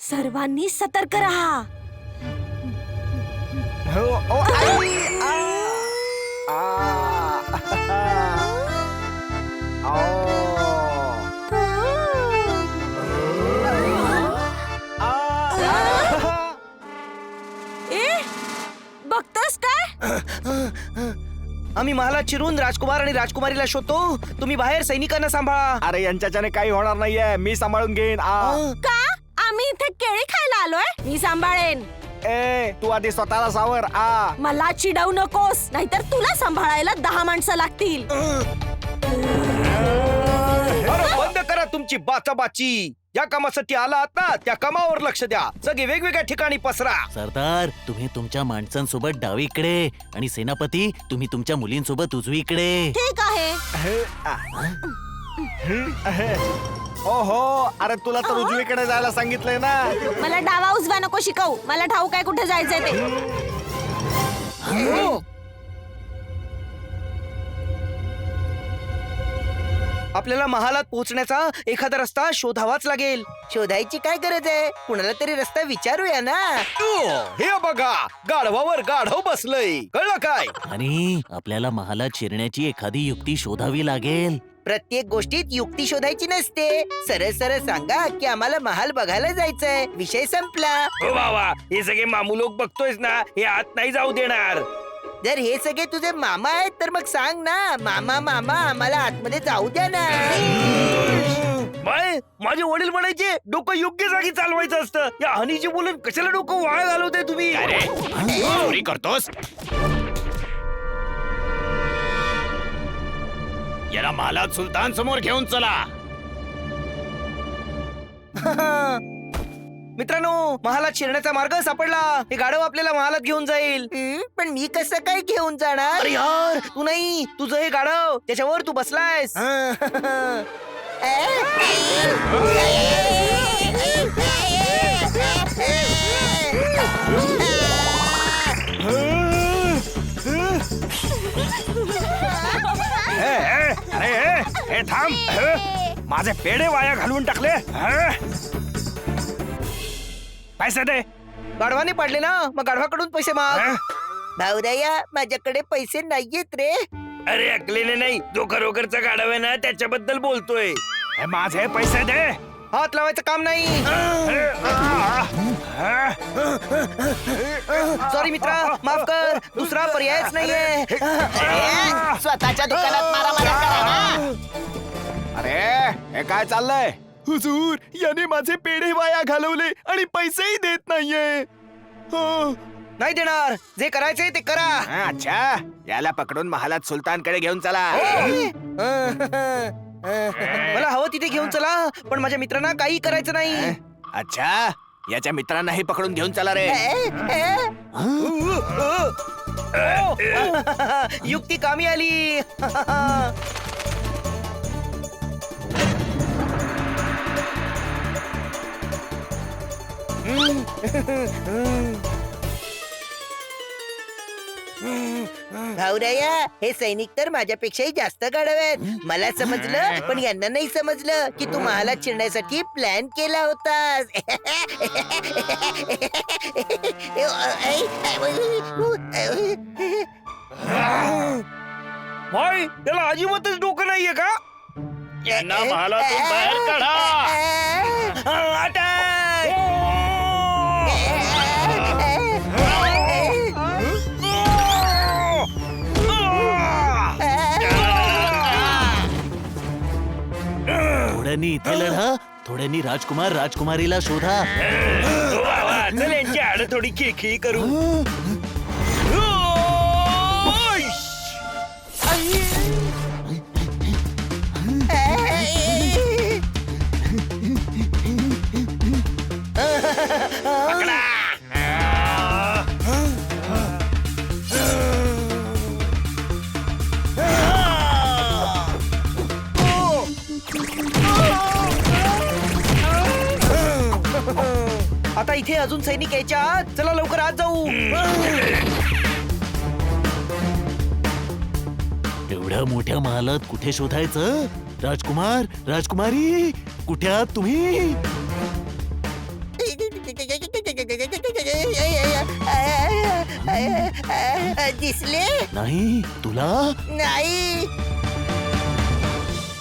सर्वांनी सतर्क राहा. बघतोस काय? आम्ही महालात शिरून राजकुमार आणि राजकुमारीला शोधतो. तुम्ही बाहेर सैनिकांना सांभाळा. अरे यांच्याच्याने काही होणार नाहीये, मी सांभाळून घेईन. का? आम्ही इथे केळी खायला आलोय. मी सांभाळेन. ए तू आधी स्वतःला सावर. मला चिडवू नकोस, नाहीतर तुला सांभाळायला 10 माणसं लागतील. बंद करा तुमची बाचाबाची. ज्या कामासाठी आला आता त्या कामावर लक्ष द्या. सगळे वेगवेगळ्या ठिकाणी पसरा. सरदार, तुम्ही तुमच्या माणसांसोबत डावीकडे आणि सेनापती तुम्ही तुमच्या मुलींसोबत उजवीकडे. ठीक आहे. ओहो, अरे तुला तर उजवीकडे जायला सांगितलंय ना. मला डावा उजवा नको शिकवू. मला ठाऊक काय कुठे जायचंय ते. आपल्याला महालात पोहोचण्याचा एखादा रस्ता शोधावाच लागेल. शोधायची काय गरज आहे? कुणाला तरी रस्ता विचारूया ना. हे बघा, गाढवावर गाढव बसलंय. कळलं काय? आणि आपल्याला महालात शिरण्याची एखादी युक्ती शोधावी लागेल. प्रत्येक गोष्टीत युक्ती शोधायची नसते. सरळ सरळ सांगा की आम्हाला महाल बघायला जायचंय. विषय संपला. हो बाबा, हे सगळे मामू लोक बघतोयस ना, हे आत नाही जाऊ देणार. जर हे सगळे तुझे मामा आहेत तर मग सांग ना, मामा मामा आम्हाला आतमध्ये जाऊ द्या ना. माझे वडील म्हणायचे डोकं योग्य जागी चालवायचं असतं. या हनीची बोलून कशाला डोकं वाया घालवते तुम्ही? चोरी करतोस? याला महालात सुलतान समोर घेऊन चला. मित्रांनो, महालात शिरण्याचा मार्ग सापडला. हे गाढव आपल्याला महालात घेऊन जाईल. पण मी कसं काय घेऊन जाणार? अरे यार, तू नाही, तुझं हे गाढव त्याच्यावर तू बसलायस. अरे थांब. माझे पेढे वाया घालवून टाकले. पैसे दे. गाढवाने पाडले ना, मग गाढवाकडून पैसे माग. भाऊराया, माझ्याकडे पैसे नाहीयेत रे. अरे अकलेने नाही, जो खरोखरचा गाढव आहे ना त्याच्याबद्दल बोलतोय. माझे पैसे दे. हात लावायचं काम नाही. सॉरी मित्रा, माफ कर. दुसरा पर्यायच नाहीये. स्वतःच्या दुकानात मारामारी करा ना. अरे हे काय चाललंय? हुजूर, याने माझे पेढे वाया घालवले आणि पैसेही देत नाहीये. नाही देणार. जे करायचंय ते करा. अच्छा, याला पकडून महालात सुलतानकडे घेऊन चला. मला हवं तिथे घेऊन चला, पण माझ्या मित्रांना काही करायचं नाही. अच्छा, याच्या मित्रांनाही पकडून घेऊन चला रे. युक्ती कामी आली. भाऊराया, हे सैनिक तर माझ्यापेक्षाही जास्त गाढव आहेत. मला समजलं, पण यांना नाही समजलं की तू महालात शिरण्यासाठी प्लॅन केला होतास. भाई, त्याला अजिबातच डोकं नाहीये का? यांना महालातून बाहेर काढा. थोड्यांनी इथे लढा, थोड्यांनी राजकुमार राजकुमारीला शोधा. चल यांची आड थोडी खिळखिळी करू. अजून सैनिक यायच्या आत. चला लवकर आत जाऊ. एवढ्या मोठ्या महालात कुठे शोधायचं? राजकुमार, राजकुमारी, कुठे आहात तुम्ही? दिसले नाही तुला? नाही.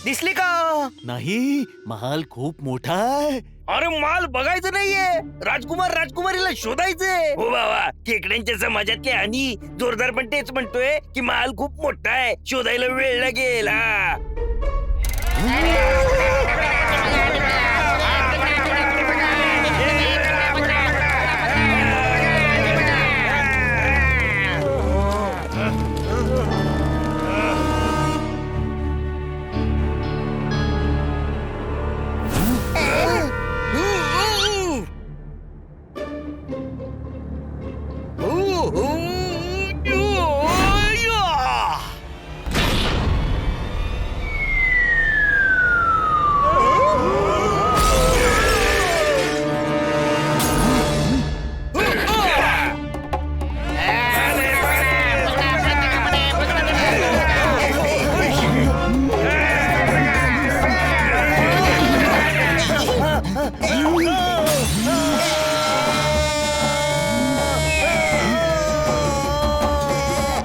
दिसले का? नाही, महाल खूप मोठा आहे. अरे माल बघायचं नाहीये, राजकुमार राजकुमारीला शोधायचंय. हो बाबा, खेकड्यांच्या समाजातले आणि जोरदार पण तेच म्हणतोय की माल खूप मोठा आहे, शोधायला वेळ लागेल. हा.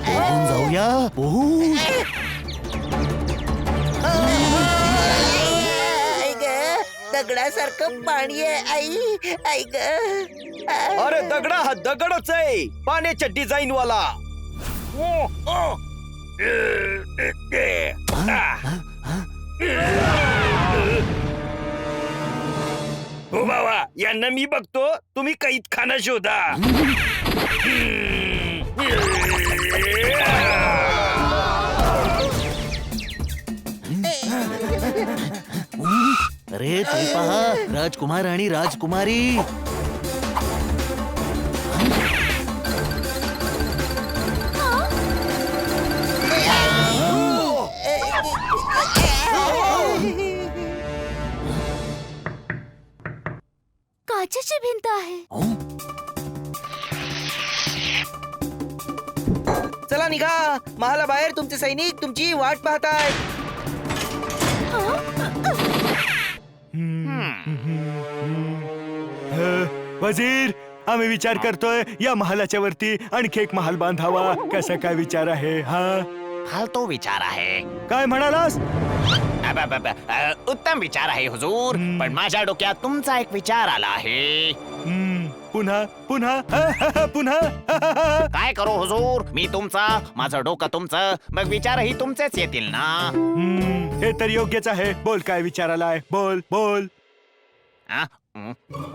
पोहून जाऊया, पोहून. आई ग, दगडासारखं पाणी आहे. आई आई ग. अरे दगडा हा दगडच आहे, पाण्याच्या डिझाईन वाला. हो बाबा, यांना मी बघतो, तुम्ही कैद खाना शोधा. अरे ते पहा, राजकुमार आणि राजकुमारी. काचेची भिंत आहे. चला निघा, महालाबाहेर तुमचे सैनिक तुमची वाट पाहतायत. वजीर, आम्ही विचार करतोय या महालाच्या वरती आणखी एक महाल बांधावा. कसा काय विचार आहे? हा, फालतू विचार आहे. काय म्हणालास? उत्तम विचार आहे हुजूर, पण माझ्या डोक्यात तुमचा एक विचार आला आहे. पुन्हा पुन्हा पुन्हा. काय करू हुजूर, मी तुमचा, माझं डोकं तुमचं, मग विचारही तुमचेच येतील ना. हे तर योग्यच आहे. बोल, काय विचार आलाय? बोल बोल. आ?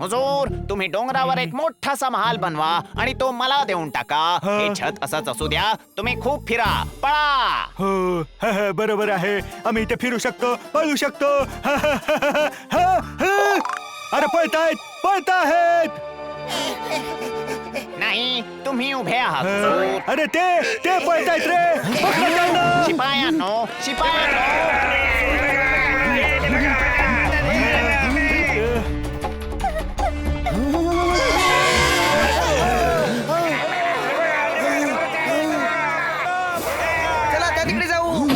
हुजूर, तुम्ही डोंगरावर एक मोठासा महाल बनवा आणि तो मला देऊन टाका. हे छत असंच असू द्या, तुम्ही खूप फिरा, पळा. हो, बरोबर आहे. आम्ही इथे फिरू शकतो, पळू शकतो. अरे पळतायत, पळतायत. नाही, तुम्ही उभे आहात हुजूर. अरे ते पळतायत रे. पकडा त्यांना. शिपायांनो, शिपायांनो. चला त्या तिकडे जाऊ.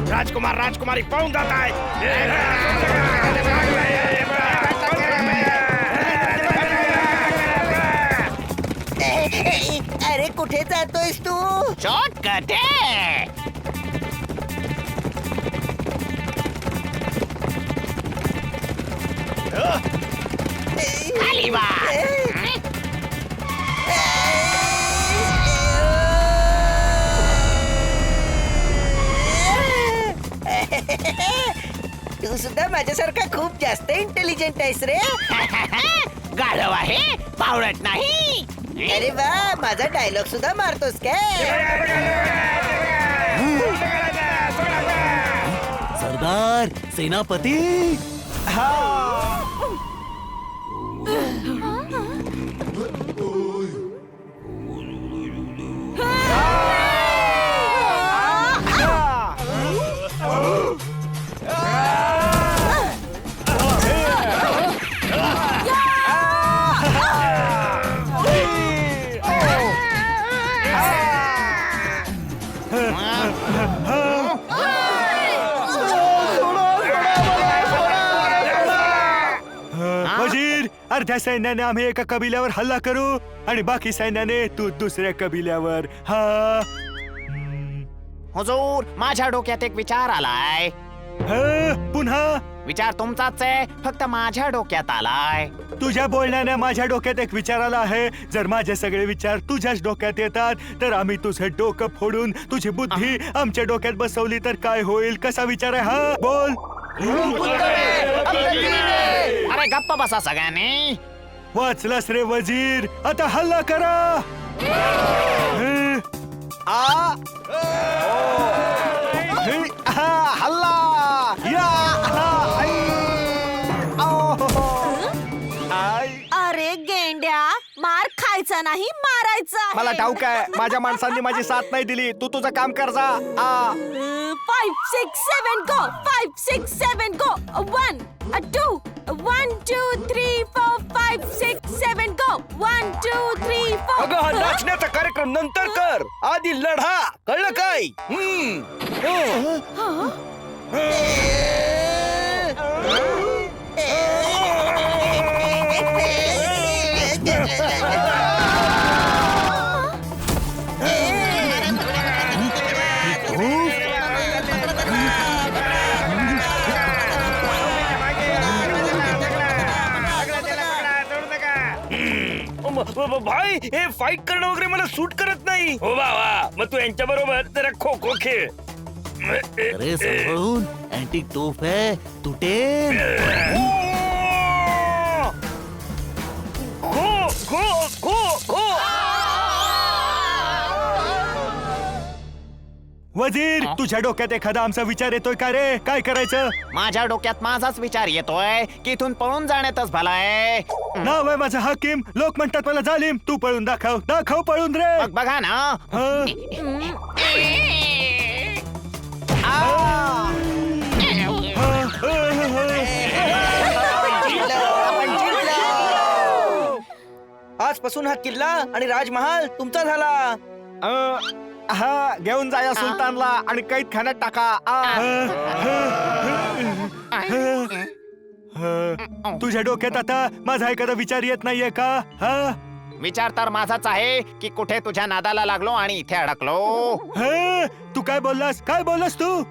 राजकुमार राजकुमारी पळून जात आहेत. अरे कुठे जातोयस तू? शॉर्टकट आहे. खाली वा. तू सुद्धा माझ्यासारखा खूप जास्त इंटेलिजंट आहेस रे. गाढव आहे, पावडत नाही. अरे वा, माझा डायलॉग सुद्धा मारतोस काय? सरदार, सेनापती. वजीर, अर्ध्या सैन्याने आम्ही एका कबिल्यावर हल्ला करू आणि बाकी सैन्याने तू दुसऱ्या कबिल्यावर. हा. हुजूर, माझ्या डोक्यात एक विचार आलाय. पुन्हा विचार तुमचाच आहे, फक्त माझ्या डोक्यात आलाय. तुझ्या बोलण्याने माझ्या डोक्यात एक विचार आला आहे. जर माझे सगळे विचार तुझ्याच डोक्यात येतात तर आम्ही तुझं डोकं फोडून तुझी बुद्धी आमच्या डोक्यात बसवली तर काय होईल? कसा विचार आहे हा? बोल. अरे गप्प बसा सगळ्यांनी. वाचलास रे वजीर, आता हल्ला करा. हल्ला अरे गेंड्या, मार खायचा नाही, मारायचा मला ठाऊक आहे, माझ्या माणसांनी माझी साथ नाही दिली. तू तुझं काम कर जा. 5, 6, 7 गो. 5, 6, 7 गो. 1, 2, 1, 2, 3, 4, 5, 6, 7 गो. 1, 2, 3, 4. अगं हा नाचण्याचा कार्यक्रम नंतर कर, आधी लढा. कळलं काय? भाई, हे फाईट करणं वगैरे मला सूट करत नाही. हो बाबा, मग तू यांच्या बरोबर जरा खो खो खेळ. अरे सांभाळून, अँटिक तोफ आहे, तुटेल. खो खो खो खो. वजीर, तुझ्या डोक्यात एखादा आमचा विचार येतोय का रे? काय करायचं? माझ्या डोक्यात माझाच विचार येतोय की इथून पळून जाण्यातच भलाय. नाव आहे माझं हाकीम. लोक म्हणतात मला जालिम. तू पळून दाखव. दाखव पळून रे. मग बघा ना. हं? आजपासून हा किल्ला आणि राजमहाल तुमचा झाला. हा, घेऊन जा या सुलतानला आणि कैद खाण्यात टाका. तुझ्या डोक्यात आता माझा एखादा विचार येत नाहीये का? हा? विचार तर माझाच आहे की कुठे तुझ्या नादाला लागलो आणि इथे अडकलो. तू काय बोललास? काय बोललास तू?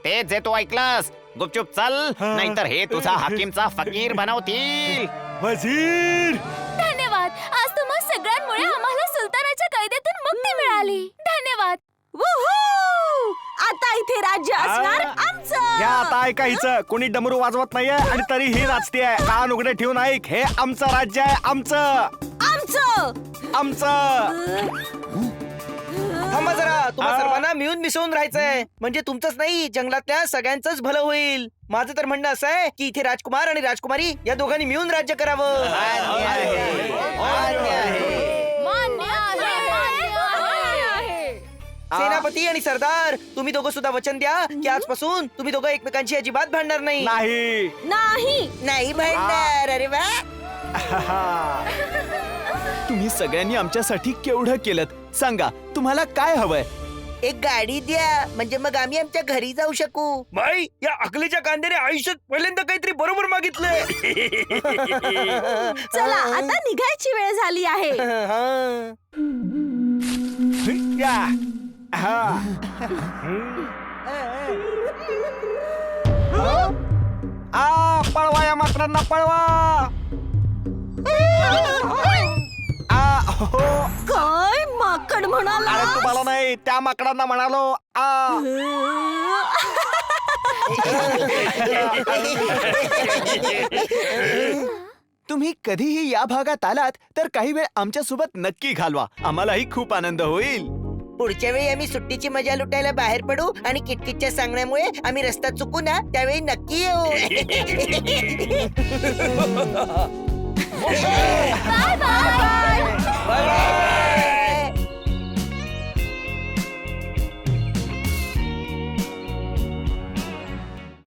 तेच जे तू ऐकलंस. गुपचूप चल, नाहीतर हे तुझा हाकीमचा फकीर बनवतील. वजीर, धन्यवाद. आज तुम्हा सगळ्यांमुळे आम्हाला सुलतानाच्या कैदेतून मुक्ती मिळाली. धन्यवाद. वूहू! आता इथे राज्य असणार आमचं. या आता ऐका हिचं. कोणी डमरू वाजवत नाहीये आणि तरी ही नाचतेय. कान उघडे ठेवून ऐक. हे आमचं राज्य आहे. आमचं थांबा जरा. तुम्हा सर्वांना मिळून मिसळून राहायचंय, म्हणजे तुमचंच नाही, जंगलातल्या सगळ्यांचंच भलं होईल. माझं तर म्हणणं असं आहे की इथे राजकुमार आणि राजकुमारी या दोघांनी मिळून राज्य करावं. मान्य आहे. सेनापती आणि सरदार, तुम्ही दोघं सुद्धा वचन द्या की आजपासून तुम्ही दोघं एकमेकांशी अजिबात भांडणार नाही. नाही. नाही भांडणार. अरे वा. तुम्ही सगळ्यांनी आमच्यासाठी केवढं केलं. सांगा, तुम्हाला काय हवंय? एक गाडी द्या, म्हणजे मग आम्ही आमच्या घरी जाऊ शकू. बाई, या अकलीच्या कांद्याने आयुष्यात पहिल्यांदा काहीतरी बरोबर मागितलंय. चला, आता निघायची वेळ झाली आहे. पळवा या माकडांना, पळवा. काय माकड म्हणाला? अरे तुम्हाला नाही, त्या माकडांना म्हणालो. तुम्ही कधीही या भागात आलात तर काही वेळ आमच्या सोबत नक्की घालवा. आम्हालाही खूप आनंद होईल. पुढच्या वेळी आम्ही सुट्टीची मजा लुटायला बाहेर पडू आणि किटकिटच्या सांगण्यामुळे आम्ही रस्ता चुकू ना त्यावेळी नक्की येऊ. Bye bye. Bye bye.